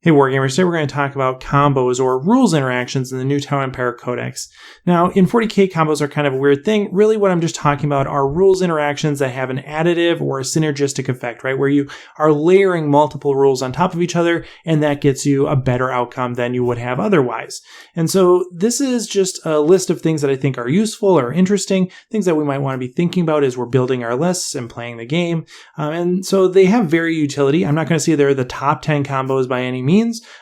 Hey Wargamers, today we're going to talk about combos or rules interactions in the new Tau Empire Codex. Now, in 40k, combos are kind of a weird thing. Really what I'm just talking about are rules interactions that have an additive or a synergistic effect, right? Where you are layering multiple rules on top of each other, and that gets you a better outcome than you would have otherwise. And so this is just a list of things that I think are useful or interesting, things that we might want to be thinking about as we're building our lists and playing the game. And so they have varied utility. I'm not going to say they're the top 10 combos by any means.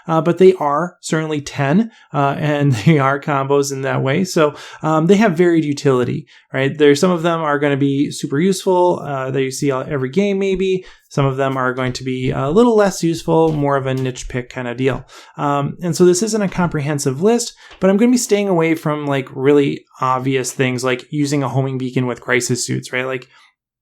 But they are certainly 10, and they are combos in that way. So they have varied utility, right? Some of them are going to be super useful that you see every game maybe. Some of them are going to be a little less useful, more of a niche pick kind of deal. And so this isn't a comprehensive list, but I'm going to be staying away from like really obvious things like using a homing beacon with crisis suits, right? Like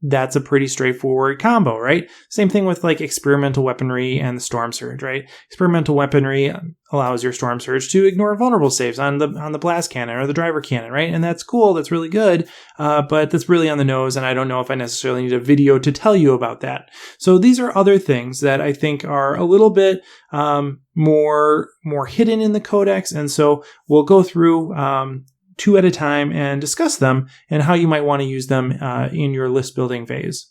that's a pretty straightforward combo, right? Same thing with like experimental weaponry and the storm surge, right? Experimental weaponry allows your storm surge to ignore vulnerable saves on the blast cannon or the driver cannon, right? And that's cool, that's really good, but that's really on the nose, and I don't know if I necessarily need a video to tell you about that. So these are other things that I think are a little bit more hidden in the Codex, and so we'll go through two at a time and discuss them and how you might want to use them in your list building phase.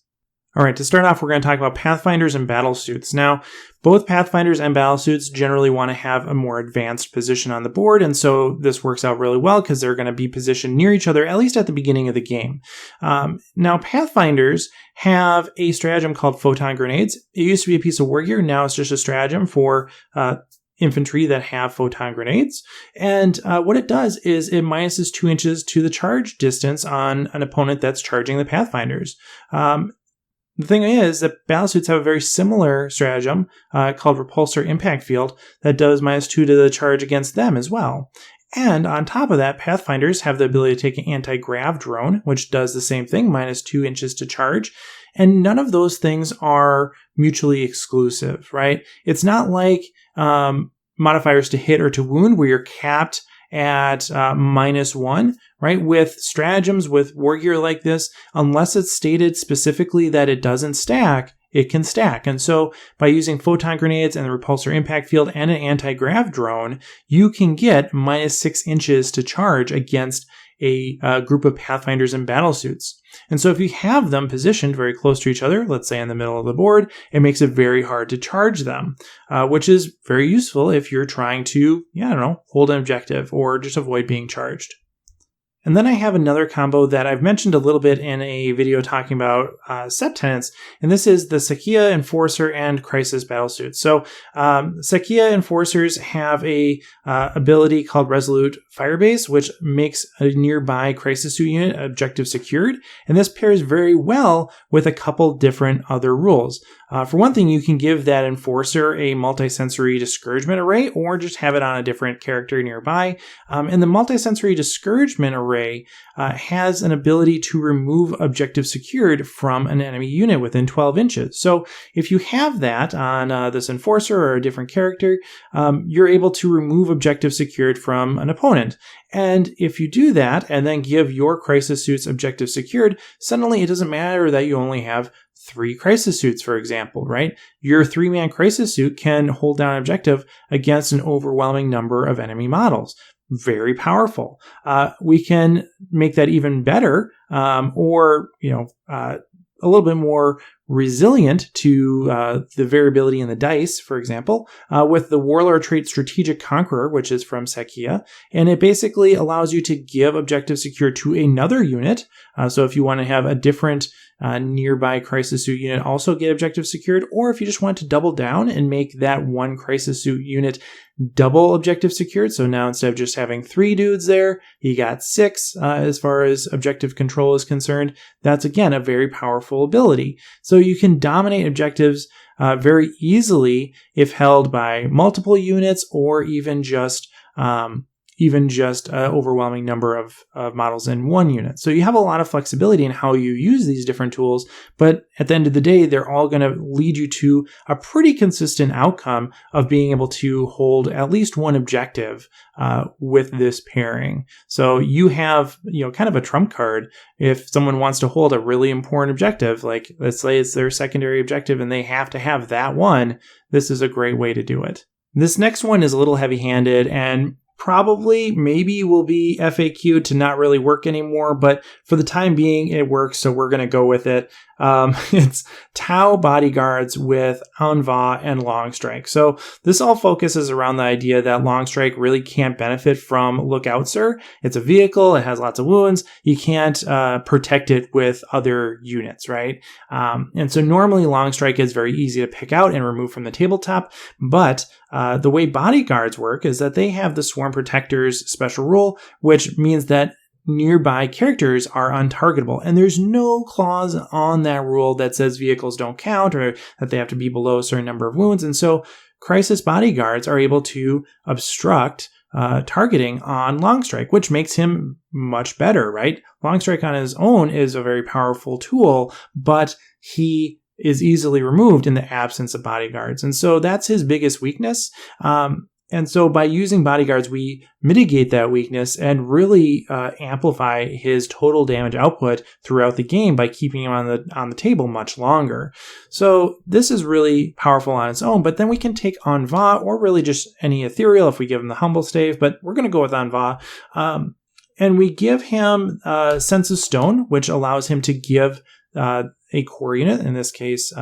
All right, to start off, we're going to talk about Pathfinders and Battlesuits. Now, both Pathfinders and Battlesuits generally want to have a more advanced position on the board, and so this works out really well because they're going to be positioned near each other, at least at the beginning of the game. Now, Pathfinders have a stratagem called Photon Grenades. It used to be a piece of war gear, now it's just a stratagem for infantry that have photon grenades. And what it does is it minuses 2 inches to the charge distance on an opponent that's charging the Pathfinders. The thing is that Battlesuits have a very similar stratagem called Repulsor Impact Field that does -2 to the charge against them as well. And on top of that, Pathfinders have the ability to take an anti-grav drone, which does the same thing, -2 inches to charge. And none of those things are mutually exclusive, right? It's not like modifiers to hit or to wound where you're capped at -1, right? With stratagems, with war gear like this, unless it's stated specifically that it doesn't stack, it can stack. And so by using photon grenades and the repulsor impact field and an anti-grav drone, you can get -6 inches to charge against a group of Pathfinders and Battlesuits. And so if you have them positioned very close to each other, let's say in the middle of the board, it makes it very hard to charge them, which is very useful if you're trying to, hold an objective or just avoid being charged. And then I have another combo that I've mentioned a little bit in a video talking about set tenants, and this is the Sacea Enforcer and Crisis Battlesuits. So Sacea Enforcers have a ability called Resolute Firebase, which makes a nearby Crisis Suit unit objective secured, and this pairs very well with a couple different other rules. For one thing, you can give that Enforcer a multisensory discouragement array, or just have it on a different character nearby. And the multisensory discouragement array has an ability to remove objective secured from an enemy unit within 12 inches. So if you have that on this Enforcer or a different character, you're able to remove objective secured from an opponent. And if you do that and then give your Crisis Suits objective secured, suddenly it doesn't matter that you only have 3 Crisis Suits, for example, right? Your 3-man Crisis Suit can hold down an objective against an overwhelming number of enemy models. Very powerful. We can make that even better, or a little bit more resilient to the variability in the dice, for example, with the Warlord trait Strategic Conqueror, which is from Sacea, and it basically allows you to give objective secure to another unit. So if you want to have a different nearby Crisis Suit unit also get objective secured, or if you just want to double down and make that one Crisis Suit unit double objective secured, so now instead of just having 3 dudes there, you got 6 as far as objective control is concerned. That's again a very powerful ability. So you can dominate objectives very easily if held by multiple units, or even just an overwhelming number of models in one unit. So you have a lot of flexibility in how you use these different tools, but at the end of the day, they're all going to lead you to a pretty consistent outcome of being able to hold at least one objective with this pairing. So you have, kind of a trump card if someone wants to hold a really important objective, like let's say it's their secondary objective and they have to have that one. This is a great way to do it. This next one is a little heavy-handed and probably maybe will be FAQ'd to not really work anymore, but for the time being it works, so we're going to go with it. It's Tau Bodyguards with Enva and Longstrike. So this all focuses around the idea that Longstrike really can't benefit from Lookout Sir. It's a vehicle, it has lots of wounds, you can't protect it with other units, right? And so normally Longstrike is very easy to pick out and remove from the tabletop, but the way Bodyguards work is that they have the Swarm Protectors special rule, which means that nearby characters are untargetable, and there's no clause on that rule that says vehicles don't count or that they have to be below a certain number of wounds. And so Crisis Bodyguards are able to obstruct targeting on Longstrike, which makes him much better, right? Longstrike on his own is a very powerful tool, but he is easily removed in the absence of Bodyguards. And so that's his biggest weakness. And so by using Bodyguards, we mitigate that weakness and really amplify his total damage output throughout the game by keeping him on the table much longer. So this is really powerful on its own, but then we can take Enva or really just any ethereal if we give him the Humble Stave, but we're going to go with Enva. And we give him Sense of Stone, which allows him to give a core unit, in this case,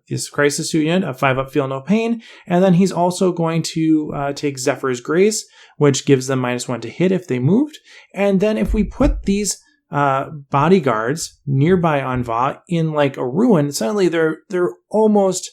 this Crisis Suit unit, a 5-up Feel No Pain. And then he's also going to take Zephyr's Grace, which gives them -1 to hit if they moved. And then if we put these Bodyguards nearby Enva in like a ruin, suddenly they're almost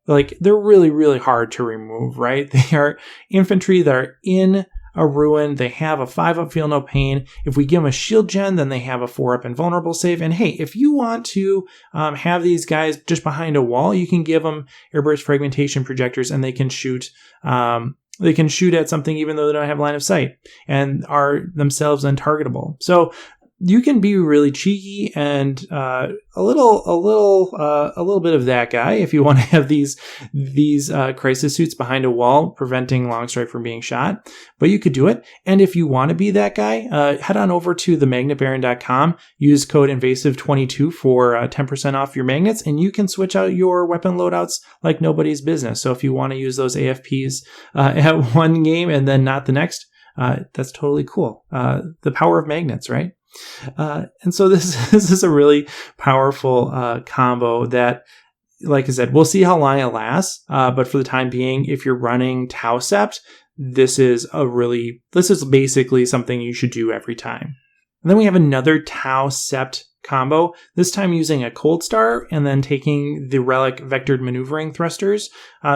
like, they're really, really hard to remove, right? They are infantry that are in a ruin. They have a 5-up Feel No Pain. If we give them a shield gen, then they have a 4-up Invulnerable save. And hey, if you want to have these guys just behind a wall, you can give them Airburst Fragmentation Projectors, and they can shoot. They can shoot at something even though they don't have line of sight and are themselves untargetable. So you can be really cheeky and a little bit of that guy if you want to have these crisis suits behind a wall preventing Longstrike from being shot. But you could do it. And if you want to be that guy, head on over to themagnetbaron.com. Use code invasive22 for 10% off your magnets, and you can switch out your weapon loadouts like nobody's business. So if you want to use those AFPs at one game and then not the next, that's totally cool. The power of magnets, right? And so this is a really powerful combo that, like I said, we'll see how long it lasts. But for the time being, if you're running Tau Sept, this is basically something you should do every time. And then we have another Tau Sept combo, this time using a Coldstar and then taking the Relic Vectored Maneuvering Thrusters.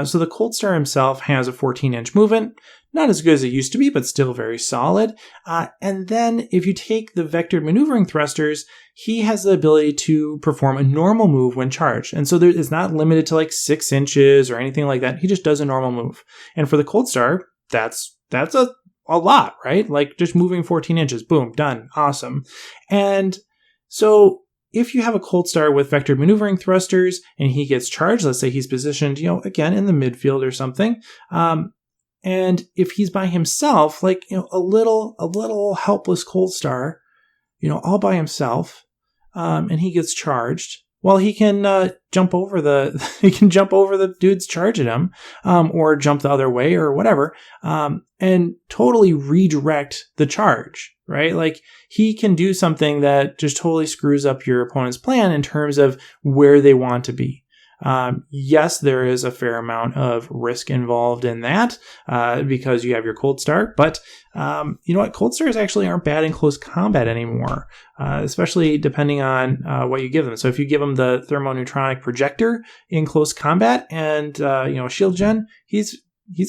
So the Coldstar himself has a 14-inch movement. Not as good as it used to be, but still very solid. And then if you take the Vectored Maneuvering Thrusters, he has the ability to perform a normal move when charged. And so it's not limited to like 6 inches or anything like that. He just does a normal move. And for the Coldstar, that's a lot, right? Like just moving 14 inches, boom, done, awesome. And so if you have a Coldstar with Vectored Maneuvering Thrusters and he gets charged, let's say he's positioned, again in the midfield or something, and if he's by himself, like, a little helpless Coldstar, all by himself, and he gets charged, well, he can jump over the dudes charging him, or jump the other way or whatever, and totally redirect the charge, right? Like, he can do something that just totally screws up your opponent's plan in terms of where they want to be. Yes, there is a fair amount of risk involved in that because you have your Coldstar, but you know what? Coldstars actually aren't bad in close combat anymore, especially depending on what you give them. So if you give them the Thermoneutronic Projector in close combat and Shield Gen, he's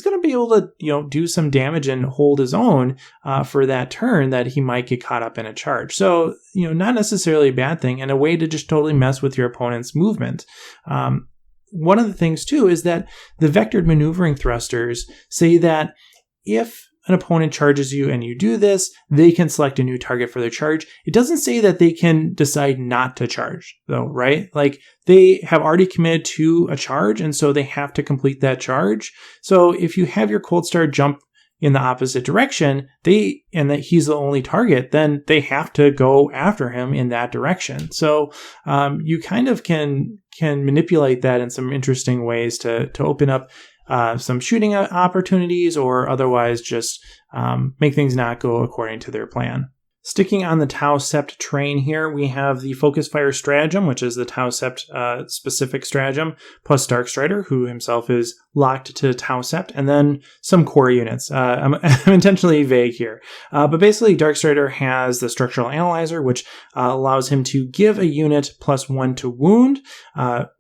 going to be able to do some damage and hold his own for that turn that he might get caught up in a charge. So not necessarily a bad thing, and a way to just totally mess with your opponent's movement. One of the things too is that the Vectored Maneuvering Thrusters say that if an opponent charges you and you do this, they can select a new target for their charge. It doesn't say that they can decide not to charge, though, right? Like, they have already committed to a charge, and so they have to complete that charge. So if you have your Coldstar jump in the opposite direction, and that he's the only target, then they have to go after him in that direction. So you kind of can manipulate that in some interesting ways to open up some shooting opportunities, or otherwise just make things not go according to their plan. Sticking on the Tau Sept train here, we have the FocusedFire stratagem, which is the Tau Sept specific stratagem, plus Darkstrider, who himself is locked to Tau Sept, and then some core units. I'm intentionally vague here. But basically, Darkstrider has the Structural Analyzer, which allows him to give a unit +1 to wound.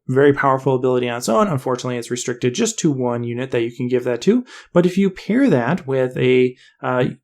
Very powerful ability on its own. Unfortunately, it's restricted just to one unit that you can give that to. But if you pair that with a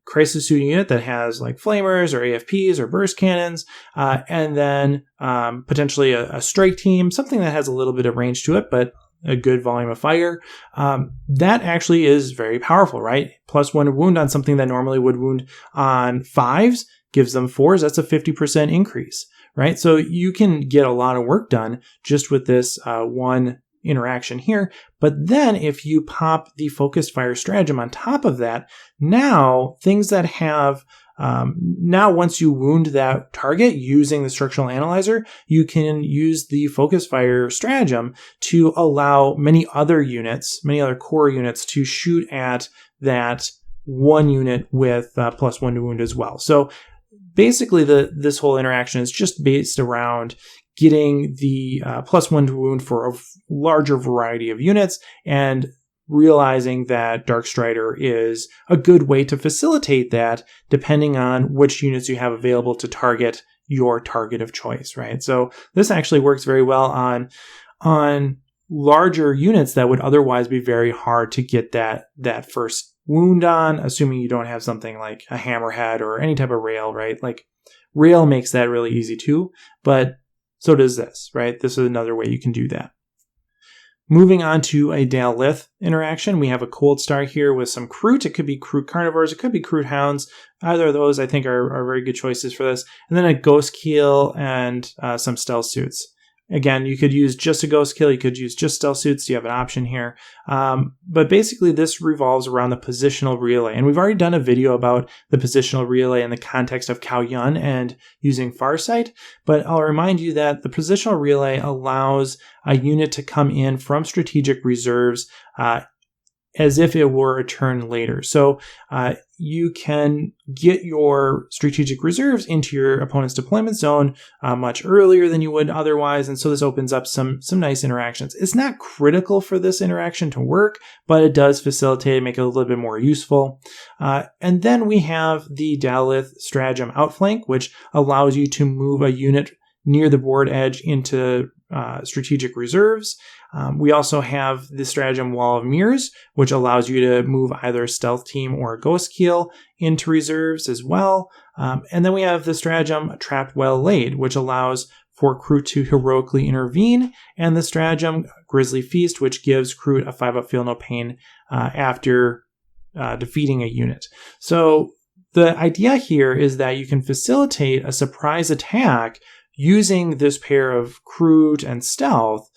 crisis suit unit that has like flamers or AFPs or burst cannons, and then potentially a strike team, something that has a little bit of range to it, but a good volume of fire, that actually is very powerful, right? +1 wound on something that normally would wound on 5s gives them 4s. That's a 50% increase. Right? So you can get a lot of work done just with this one interaction here. But then if you pop the FocusedFire stratagem on top of that, now things that have, now once you wound that target using the Structural Analyzer, you can use the FocusedFire stratagem to allow many other units, many other core units to shoot at that one unit with +1 to wound as well. So basically, this whole interaction is just based around getting the +1 to wound for a larger variety of units and realizing that Darkstrider is a good way to facilitate that depending on which units you have available to target your target of choice, right? So this actually works very well on larger units that would otherwise be very hard to get that first wound on, assuming you don't have something like a hammerhead or any type of rail, right? Like rail makes that really easy too, but so does this, right? This is another way you can do that. Moving on to a Dalith interaction, we have a Coldstar here with some Kroot. It could be Kroot Carnivores, it could be Kroot Hounds. Either of those I think are very good choices for this. And then a Ghost Keel and some Stealth Suits. Again, you could use just a Ghost Kill, you could use just Stealth Suits, you have an option here. But basically this revolves around the positional relay. And we've already done a video about the positional relay in the context of Cao Yun and using Farsight. But I'll remind you that the positional relay allows a unit to come in from strategic reserves as if it were a turn later. So you can get your strategic reserves into your opponent's deployment zone much earlier than you would otherwise, and so this opens up some nice interactions. It's not critical for this interaction to work, but it does facilitate and make it a little bit more useful. And then we have the Dalith Stratagem Outflank, which allows you to move a unit near the board edge into strategic reserves. We also have the stratagem Wall of Mirrors, which allows you to move either a stealth team or a ghost keel into reserves as well. And then we have the stratagem Trapped Well Laid, which allows for Kroot to heroically intervene, and the stratagem Grisly Feast, which gives Kroot a 5-up Feel No Pain after defeating a unit. So the idea here is that you can facilitate a surprise attack using this pair of Kroot and Stealth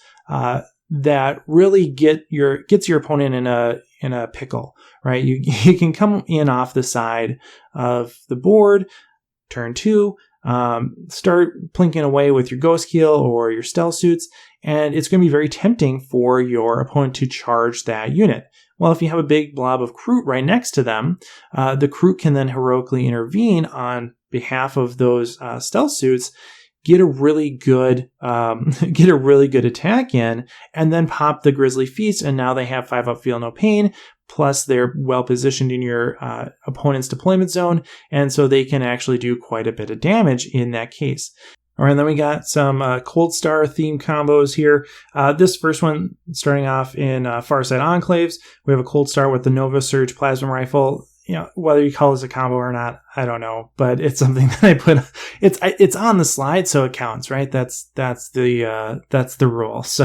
that really gets your opponent in a pickle, right? You can come in off the side of the board, turn 2, start plinking away with your Ghost Keel or your Stealth Suits, and it's going to be very tempting for your opponent to charge that unit. Well, if you have a big blob of Kroot right next to them, the Kroot can then heroically intervene on behalf of those Stealth Suits, get a really good attack in, and then pop the Grisly Feast, and now they have 5-up Feel No Pain, plus they're well positioned in your opponent's deployment zone, and so they can actually do quite a bit of damage in that case. All right, and then we got some Coldstar theme combos here. This first one, starting off in Farsight Enclaves, we have a Coldstar with the Nova Surge Plasma Rifle. You know, whether you call this a combo or not, I don't know, but it's something that I put. It's on the slide, so it counts, right? That's the rule. So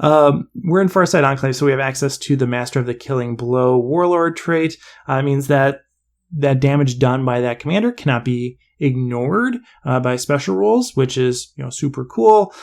we're in Farsight Enclave, so we have access to the Master of the Killing Blow Warlord trait. It means that damage done by that commander cannot be ignored by special rules, which is super cool.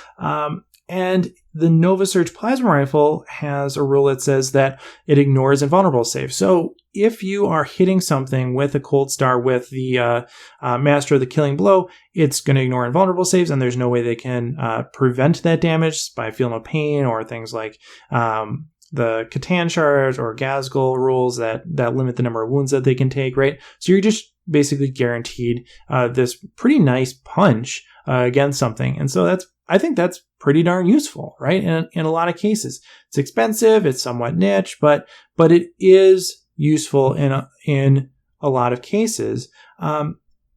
And the Nova Surge Plasma Rifle has a rule that says that it ignores invulnerable saves. So if you are hitting something with a Coldstar with the Master of the Killing Blow, it's going to ignore invulnerable saves, and there's no way they can prevent that damage by Feel No Pain or things like the Catan shards or Gazgul rules that limit the number of wounds that they can take, right? So you're just basically guaranteed this pretty nice punch against something. And so I think that's pretty darn useful, right? In a lot of cases. It's expensive, it's somewhat niche, but it is useful in a lot of cases.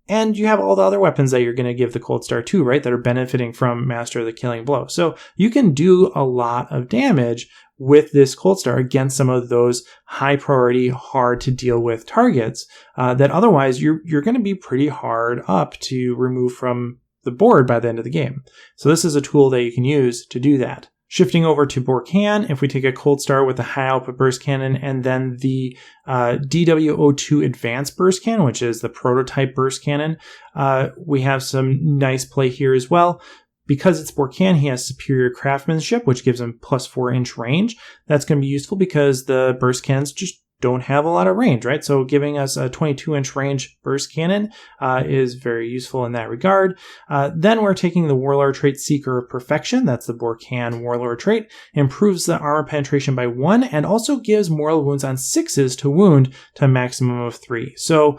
And you have all the other weapons that you're going to give the Coldstar to, right? That are benefiting from Master of the Killing Blow. So you can do a lot of damage with this Coldstar against some of those high priority, hard to deal with targets that otherwise you're going to be pretty hard up to remove from the board by the end of the game. So this is a tool that you can use to do that. Shifting over to Borkan, if we take a Coldstar with a high output burst cannon and then the DW02 advanced burst cannon, which is the prototype burst cannon, we have some nice play here as well. Because it's Borkan, he has superior craftsmanship, which gives him plus 4-inch range. That's going to be useful because the burst cannons just don't have a lot of range, right? So giving us a 22-inch range burst cannon is very useful in that regard. Then we're taking the Warlord trait Seeker of Perfection. That's the Borkan Warlord trait. Improves the armor penetration by 1 and also gives mortal wounds on 6s to wound to a maximum of 3. So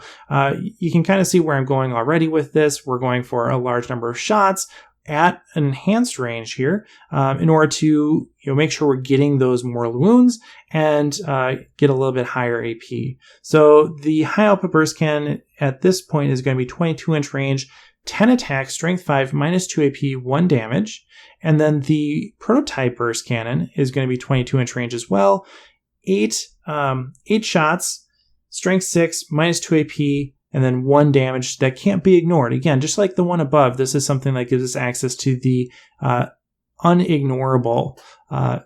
you can kind of see where I'm going already with this. We're going for a large number of shots at an enhanced range here in order to make sure we're getting those mortal wounds and get a little bit higher AP. So the high output burst cannon at this point is going to be 22-inch range, 10 attack, strength 5, minus 2 AP, 1 damage. And then the prototype burst cannon is going to be 22-inch range as well, 8 shots, strength 6, minus 2 AP, and then 1 damage that can't be ignored. Again, just like the one above, this is something that gives us access to the unignorable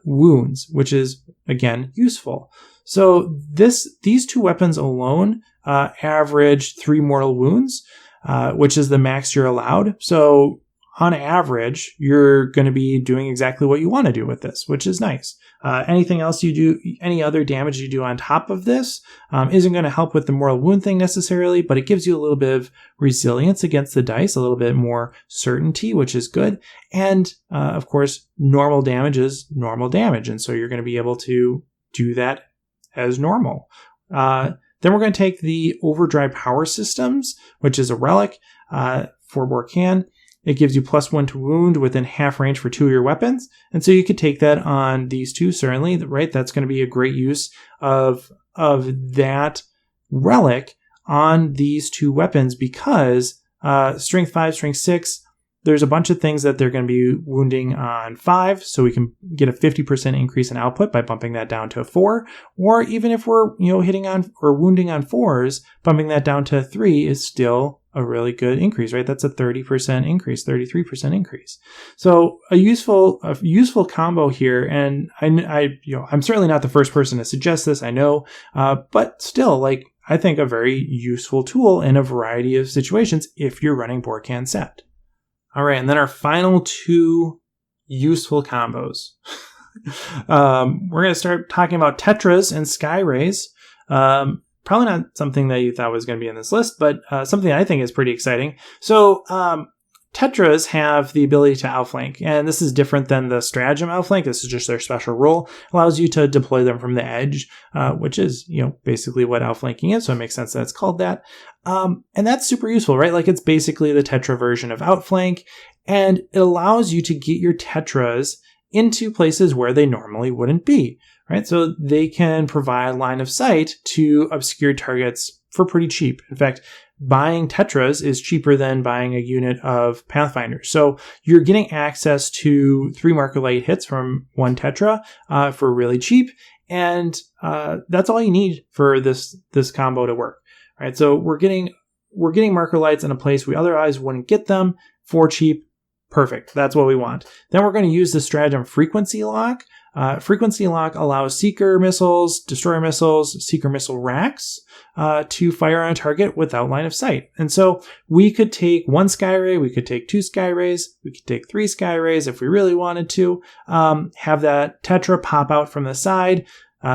wounds, which is, again, useful. So these two weapons alone average 3 mortal wounds, which is the max you're allowed. So on average, you're going to be doing exactly what you want to do with this, which is nice. Anything else you do, any other damage you do on top of this isn't going to help with the mortal wound thing necessarily, but it gives you a little bit of resilience against the dice, a little bit more certainty, which is good. And of course, normal damage is normal damage. And so you're going to be able to do that as normal. Then we're going to take the Overdrive Power Systems, which is a relic for Borkan. It gives you plus 1 to wound within half range for 2 of your weapons. And so you could take that on these two, certainly, right? That's going to be a great use of that relic on these two weapons because strength 5, strength 6, there's a bunch of things that they're going to be wounding on 5, so we can get a 50% increase in output by bumping that down to 4. Or even if we're hitting on or wounding on 4s, bumping that down to 3 is still a really good increase, right? That's a 30% increase, 33% increase. So a useful combo here, and I'm certainly not the first person to suggest this, I know, but still, I think a very useful tool in a variety of situations if you're running Borkan Sept. All right, and then our final 2 useful combos. We're going to start talking about Tetras and Skyrays. Probably not something that you thought was going to be in this list, but something I think is pretty exciting. So Tetras have the ability to outflank, and this is different than the stratagem outflank. This is just their special role. Allows you to deploy them from the edge, which is basically what outflanking is, so it makes sense that it's called that. And that's super useful, right? It's basically the Tetra version of outflank, and it allows you to get your Tetras into places where they normally wouldn't be. Right, so they can provide line of sight to obscure targets for pretty cheap. In fact, buying Tetras is cheaper than buying a unit of Pathfinders. So you're getting access to 3 marker light hits from 1 Tetra for really cheap, and that's all you need for this combo to work. Right, so we're getting marker lights in a place we otherwise wouldn't get them for cheap. Perfect. That's what we want. Then we're going to use the stratagem Frequency Lock. Frequency Lock allows Seeker missiles, Destroyer missiles, Seeker missile racks to fire on a target without line of sight. And so we could take 1 Skyray, we could take 2 Skyrays, we could take 3 Skyrays if we really wanted to, have that Tetra pop out from the side,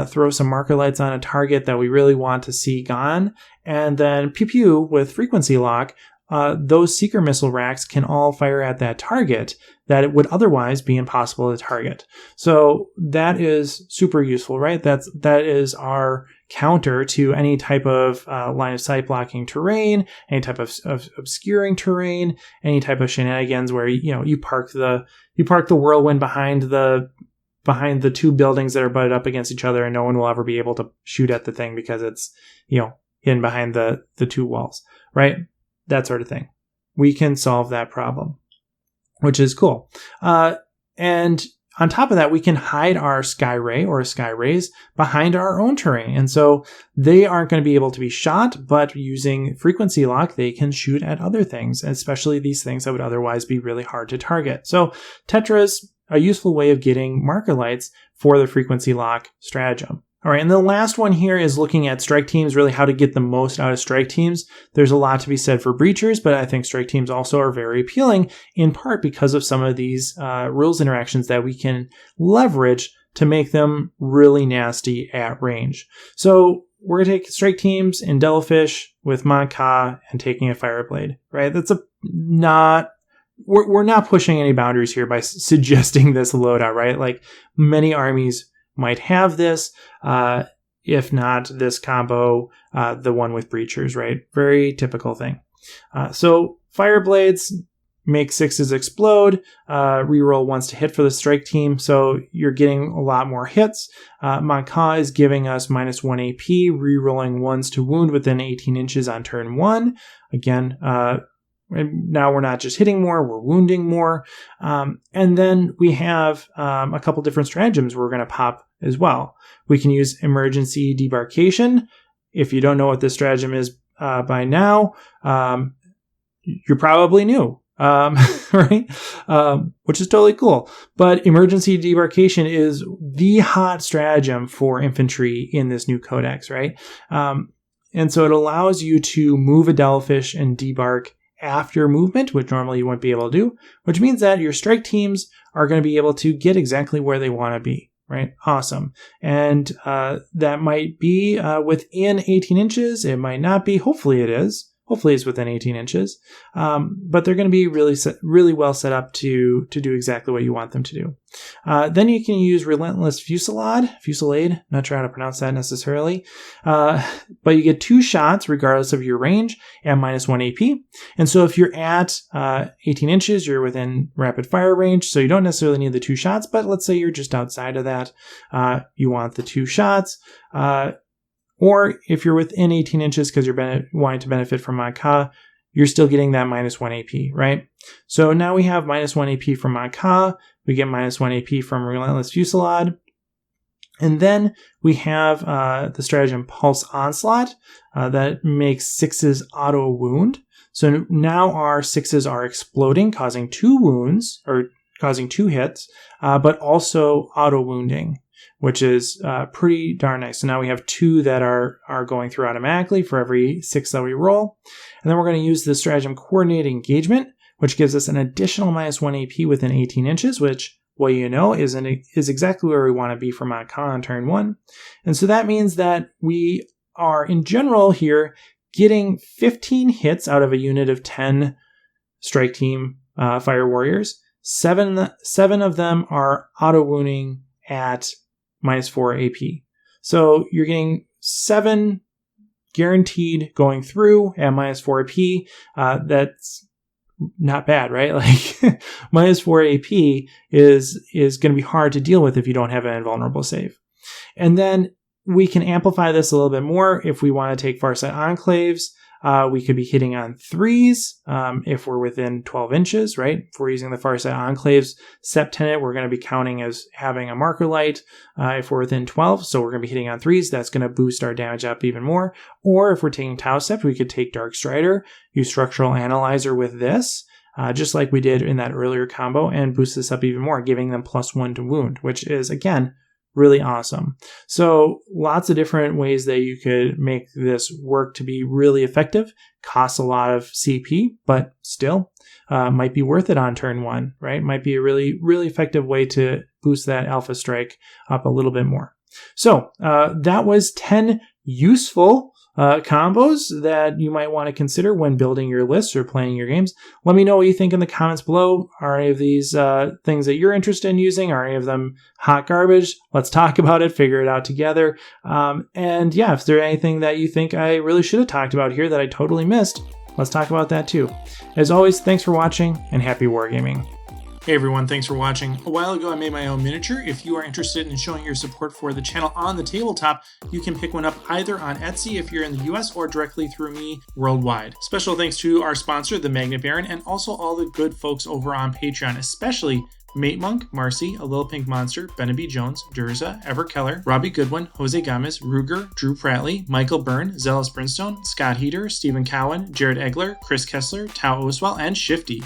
throw some marker lights on a target that we really want to see gone, and then pew pew with Frequency Lock, those seeker missile racks can all fire at that target that it would otherwise be impossible to target. So that is super useful, right? That is our counter to any type of line of sight blocking terrain, any type of obscuring terrain, any type of shenanigans where you park the whirlwind behind the two buildings that are butted up against each other, and no one will ever be able to shoot at the thing because it's hidden behind the two walls, right? That sort of thing. We can solve that problem, which is cool. And on top of that, we can hide our Skyray or Skyrays behind our own terrain. And so they aren't going to be able to be shot, but using frequency lock, they can shoot at other things, especially these things that would otherwise be really hard to target. So Tetras, a useful way of getting marker lights for the frequency lock stratagem. All right, and the last one here is looking at strike teams, really how to get the most out of strike teams. There's a lot to be said for breachers, but I think strike teams also are very appealing, in part because of some of these rules interactions that we can leverage to make them really nasty at range. So we're going to take strike teams in Devilfish with Ka and taking a Fireblade, right? We're not pushing any boundaries here by suggesting this loadout, right? Like many armies might have this, if not this combo, the one with breachers, right? Very typical thing. So Fireblades make 6s explode, reroll once to hit for the strike team, so you're getting a lot more hits. Ka is giving us -1 AP, rerolling 1s to wound within 18 inches on turn 1. Again, and now we're not just hitting more, we're wounding more. And then we have a couple different stratagems we're going to pop as well. We can use Emergency Debarkation. If you don't know what this stratagem is by now, you're probably new, right? Which is totally cool. But Emergency Debarkation is the hot stratagem for infantry in this new codex, right? And so it allows you to move a Devilfish and debark after movement, which normally you wouldn't be able to do, which means that your strike teams are going to be able to get exactly where they want to be, right? Awesome. And that might be within 18 inches. It might not be. Hopefully it is. Hopefully it's within 18 inches. But they're going to be really well set up to do exactly what you want them to do. Then you can use Relentless Fusillade, not sure how to pronounce that necessarily. But you get 2 shots regardless of your range and -1 AP. And so if you're at 18 inches, you're within rapid fire range. So you don't necessarily need the 2 shots, but let's say you're just outside of that. You want the 2 shots. Or if you're within 18 inches because you're wanting to benefit from Ka, you're still getting that -1 AP, right? So now we have -1 AP from Ka. We get -1 AP from Relentless Fusillade. And then we have the stratagem Pulse Onslaught that makes 6s auto wound. So now our 6s are exploding, causing 2 wounds, or causing 2 hits, but also auto wounding, which is pretty darn nice. So now we have 2 that are going through automatically for every 6 that we roll. And then we're going to use the stratagem Coordinated Engagement, which gives us an additional -1 AP within 18 inches, which, well, is exactly where we want to be for Ka on turn 1. And so that means that we are, in general here, getting 15 hits out of a unit of 10 strike team fire warriors. 7 of them are auto wounding at -4 AP. So you're getting 7 guaranteed going through at -4 AP. That's not bad, right? Like -4 AP is going to be hard to deal with if you don't have an invulnerable save. And then we can amplify this a little bit more if we want to take Farsight Enclaves. We could be hitting on 3s if we're within 12 inches, right? If we're using the Farsight Enclaves Septenet, we're going to be counting as having a marker light if we're within 12. So we're going to be hitting on 3s. That's going to boost our damage up even more. Or if we're taking Tau Sept, we could take Darkstrider, use Structural Analyzer with this, just like we did in that earlier combo, and boost this up even more, giving them +1 to wound, which is, again, really awesome. So lots of different ways that you could make this work to be really effective. Costs a lot of CP, but still might be worth it on turn 1, right? Might be a really, really effective way to boost that alpha strike up a little bit more. So that was 10 useful combos that you might want to consider when building your lists or playing your games. Let me know what you think in the comments below. Are any of these things that you're interested in using? Are any of them hot garbage? Let's talk about it, figure it out together. And yeah, if there's anything that you think I really should have talked about here that I totally missed, let's talk about that too. As always, thanks for watching and happy wargaming. Hey everyone, thanks for watching. A while ago I made my own miniature. If you are interested in showing your support for the channel on the tabletop, you can pick one up either on Etsy if you're in the US or directly through me worldwide. Special thanks to our sponsor, the Magnet Baron, and also all the good folks over on Patreon, especially Mate Monk, Marcy, A Little Pink Monster, Bennaby Jones, Durza, Ever Keller, Robbie Goodwin, Jose Gomez, Ruger, Drew Pratley, Michael Byrne, Zealous Brimstone, Scott Heater, Stephen Cowan, Jared Egler, Chris Kessler, Tao Oswald, and Shifty.